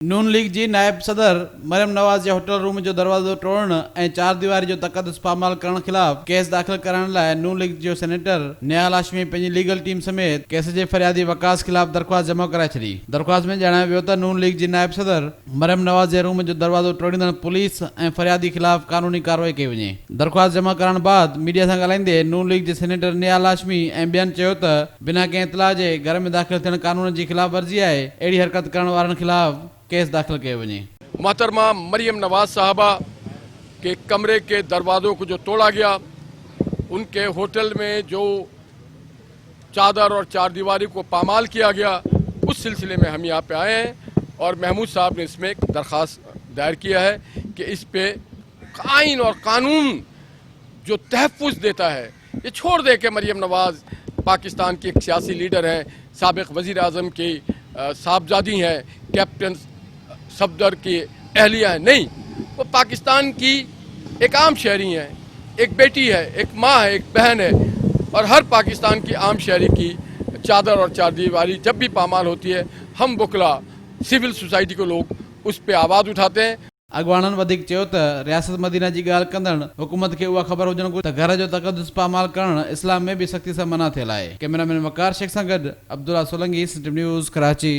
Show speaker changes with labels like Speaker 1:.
Speaker 1: नून league जी नायब सदर मरियम नवाज़ जे hotel room जो दरवाजो तोड़ण ऐं 4 दीवारी जो तक़दस पामाल करण खिलाफ केस दाख़िल करण लाइ नून लीग जो सेनेटर निहाल हाशमी पंहिंजी लीगल टीम समेत केस जे फरियादी वकास खिलाफ दरख़्वास्त जमा कराए छॾी। दरख़्वास्त में ॼाणायो वियो त नून लीग जी नायब सदर मरियम नवाज़ जे रूम जो दरवाजो तोड़ींदड़ पुलिस ऐं फरियादी खिलाफ कानूनी कार्रवाई कई वञे। दरख़्वास्त जमा करण बाद मीडिया सां ॻाल्हाईंदे नून लीग जे सेनेटर निहाल हाशमी ऐं ॿियनि चयो त बिना कंहिं इतलाह जे घर में दाख़िल थियण कानून जी खिलाफ वर्जी आहे। अहिड़ी हरकत करण वारनि खिलाफ केस दाखिल किए वञे।
Speaker 2: मोहतरमा मरियम नवाज साहबा के कमरे के दरवाज़ों को जो तोड़ा गया, उनके होटल में जो चादर और 4 दीवारी को पामाल किया गया, उस सिलसिले में हम यहाँ पे आए हैं और महमूद साहब ने इसमें एक दरख्वास्त दायर किया है कि इस पे आइन और कानून जो तहफ़्फ़ुज़ देता है ये छोड़ दे कि मरियम नवाज पाकिस्तान की एक सियासी लीडर हैं, साबिक़ वज़ीर आज़म की साहबजादी हैं, कैप्टन सफदर की अहलिया है। नहीं, वो पाकिस्तान की एक आम शहरी हैं, एक बेटी है, एक माँ है, एक बहन है और हर पाकिस्तान की आम शहरी की चादर और 4 दीवारी जब भी पामाल होती है, हम बुकला सिविल सोसाइटी के लोग उस पर आवाज़ उठाते हैं।
Speaker 1: अॻवाननि वधीक चयो त रियासत मदीना जी ॻाल्हि कंदड़ हुकूमत खे उहा ख़बर हुजण घुरिजे त घर जो तक़दस पामाल करण इस्लाम में बि सख़्ती सां मना थियल आहे। कैमरामैन वकार शेख सां गॾु अब्दुल्ला सोलंकी, सिटी न्यूज़, कराची।